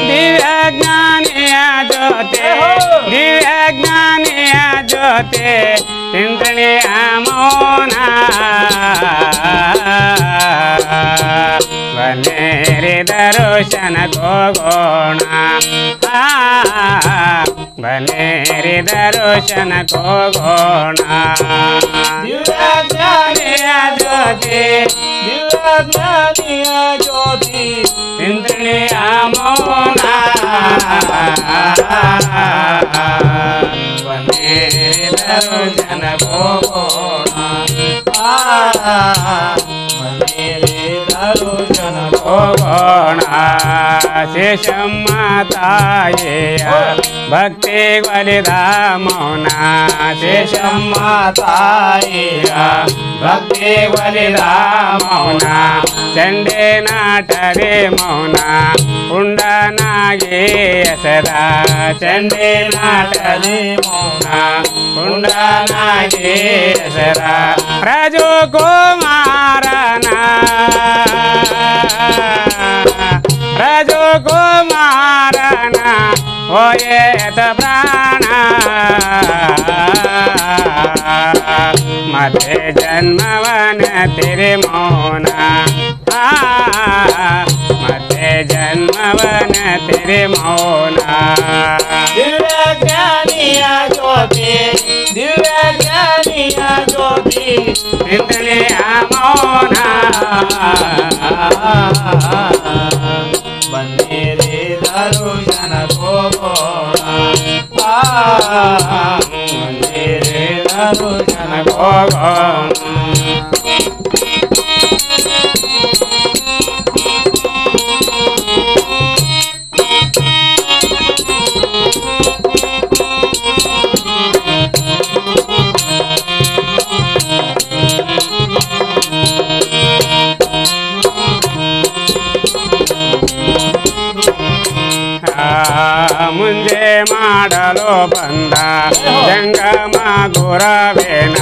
ದಿವ್ಯಜ್ಞಾನಿಯ ಜ್ಯೋತಿ ದಿವ್ಯಜ್ಞಾನಿಯ ಜ್ಯೋತಿ ತಿಂತ್ರಿಣಿಯ ಮೌನ ಬನ್ನೇರಿ ದರ್ಶನ ಹೋಗೋಣ ಬನ್ನೇರಿ ದರ್ಶನ ಹೋಗೋಣ ದಿವ್ಯಜ್ಞಾನಿಯ ಜ್ಯೋತಿ ದಿವ್ಯಜ್ಞಾನಿಯ ಜ್ಯೋತಿ ತಿಂತ್ರಿಣಿಯ ಮೌನ ಬನ್ನೇರಿ ದರ್ಶನ ಹೋಗೋಣ ಬನ್ನೇರಿ ದರ್ಶನ ಹೋಗೋಣ ಶೇಷಮ್ಮ ತಾಯಿಯ ಭಕ್ತಿ ಒಲಿದ ಮೌನ ಶೇಷಮ್ಮ ತಾಯಿಯ ಭಕ್ತಿ ಒಲಿದ ಮೌನ ಚಂಡೆ ನಾಟದೆ ಮೌನ ಪುಂಡನಾಗಿ ಹೆಸರ ಚಂಡೆ ನಾಟದೆ ಮೌನ ಪುಂಡನಾಗಿ ಹೆಸರ ರಾಜು ಕುಮಾರನ ರಾಜು ಕುಮಾರನ ಹೋಯೇತ ಪ್ರಾಣ ಮತ್ತೆ ಜನ್ಮವನ ತಿರಿ ಮೌನ ಮತ್ತೆ ಜನ್ಮವನ ತಿರಿ ಮೌನ ದಿವ್ಯಜ್ಞಾನಿಯ ಜ್ಯೋತಿ ದಿವ್ಯಜ್ಞಾನಿಯ ಜ್ಯೋತಿ ತಿಂತ್ರಿಣಿಯ ಮೌನ ಬನ್ನೇರಿ ದರ್ಶನ ಹೋಗೋಣ ಬನ್ನೇರಿ ದರ್ಶನ ಹೋಗೋಣ ಮುಂಜೆ ಮಾಡಲು ಬಂದ ಜಂಗಮ ಗುರವೇನ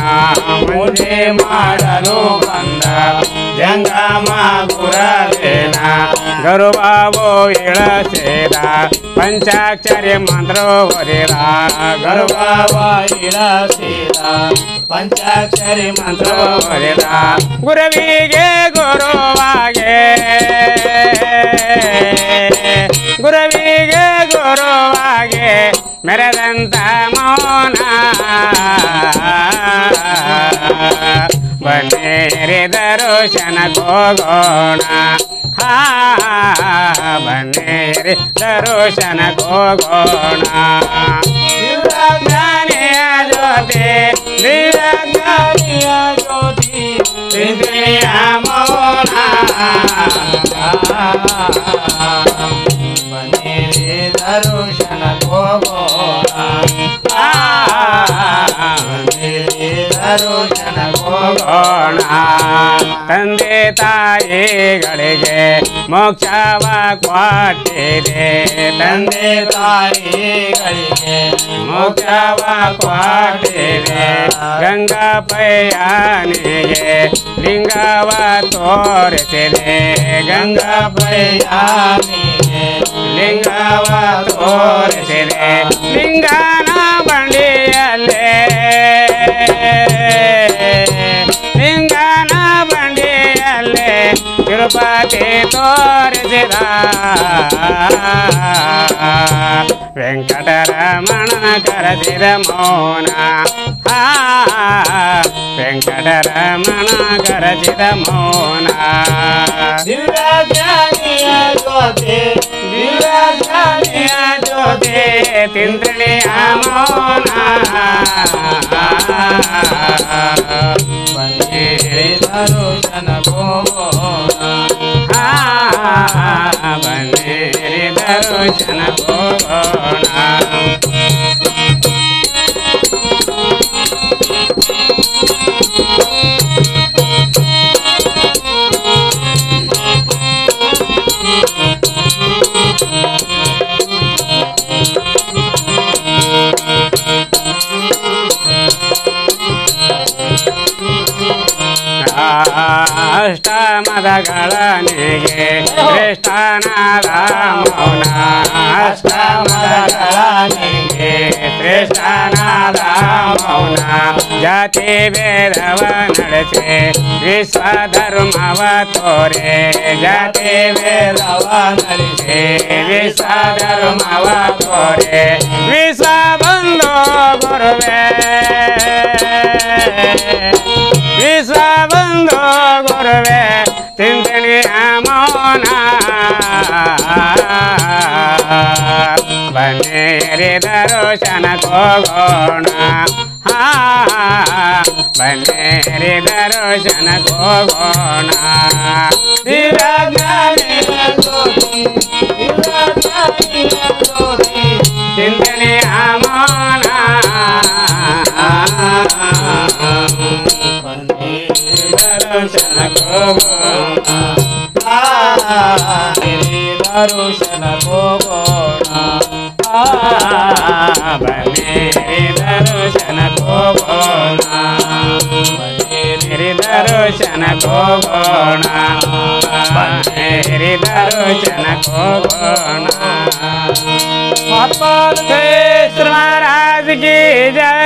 ಮುಂಜೆ ಮಾಡಲು ಬಂದ ಜಂಗಮ ಗುರವೇನ ಗರುಬಾವು ಇಳಸೇದ ಪಂಚಾಕ್ಷರಿ ಮಂತ್ರ ಓದಿದ ಗರುಬಾವ ಇಳಸೇದ ಪಂಚಾಕ್ಷರಿ ಮಂತ್ರ ಓದಿದ ಗುರವಿಗೆ ಗುರುವಾಗೆ ಗುರವಿಗೆ ಗುರುವಾಗೆ ಮೆರೆದಂತ ಮೌನ ಬನ್ನೇರಿ ದರ್ಶನ ಹೋಗೋಣ ಬನ್ನೇರಿ ದರ್ಶನ ಹೋಗೋಣ ದಿವ್ಯಜ್ಞಾನಿಯ ಜ್ಯೋತಿ ದಿವ್ಯಜ್ಞಾನಿಯ ಜ್ಯೋತಿ ತಿಂತ್ರಿಣಿಯ ಮೌನ ಬನ್ನೇರಿ ದರ್ಶನ ಹೋಗೋಣ ಬನ್ನೇರಿ ದರ್ಶನ ಹೋಗೋಣ ತಂದೆ ತಾಯಿಗಳಿಗೆ ಮೋಕ್ಷವ ಕೊಟ್ಟಿದೆ ತಂದೆ ತಾಯಿಗಳಿಗೆ ಮೋಕ್ಷವ ಕೊಟ್ಟಿದೆ ಗಂಗಾಪಯ್ಯನಿಗೆ ಲಿಂಗವ ತೋರಿಸಿದೆ ಗಂಗಾಪಯ್ಯನಿಗೆ ಲಿಂಗವ ತೋರಿಸಿದೆ ಲಿಂಗನ ಬಂಡಿಯಲ್ಲೇ ಲಿಂಗನ ಬಂಡಿಯಲ್ಲೇ ತಿರುಪತಿ ತೋರಿಸಿದ ವೆಂಕಟರಮಣ ಕರೆಸಿದ ಮೌನ ವೆಂಕಟರಮಣ ಕರೆಸಿದ ಮೌನ ದಿವ್ಯಜ್ಞಾನಿಯ ಜ್ಯೋತಿ ದಿವ್ಯಜ್ಞಾನಿಯ ಜ್ಯೋತಿ ತಿಂತ್ರಿಣಿಯ ಮೌನ ಬನ್ನೇರಿ ದರ್ಶನ ಹೋಗೋಣ ಬನ್ನೇರಿ ದರ್ಶನ ಹೋಗೋಣ ಅಷ್ಟಮದಗಳನಿಗೆ ಶ್ರೇಷ್ಠ ಶ್ರೇಷ್ಠನಾದ ಮೌನ ಅಷ್ಟಮದಗಳಿಗೆ ಶ್ರೇಷ್ಠನಾದ ಮೌನ ಜಾತಿ ಭೇದವ ನಡೆಸಿ ವಿಶ್ವಧರ್ಮವ ತೋರೆ ಜಾತಿ ಭೇದವ ನಡೆಸಿ ವಿಶ್ವಧರ್ಮವ ತೋರೆ ವಿಶ್ವ ಬಂಧು ಗುರುವೇ ವಿಶ್ವ ಬಂಧು ಗುರುವೇ ಚಿಂತನೆಯ ಮೌನ ಬನ್ನಿರಿ ದರ್ಶನಕ್ಕೋಗೋಣ ಬನ್ನಿರಿ ದರ್ಶನಕ್ಕೋಗೋಣ ಚಿಂತನೆಯ ಮೌನ ದರ್ಶನಕ್ಕೋಗೋಣ ಬನ್ನಿರಿ ದರ್ಶನಕ್ಕೋಗೋಣ ಬನ್ನಿರಿ ದರ್ಶನಕ್ಕೋಗೋಣ ಬನ್ನಿರಿ ದರ್ಶನಕ್ಕೋಗೋಣ महाराज की जय।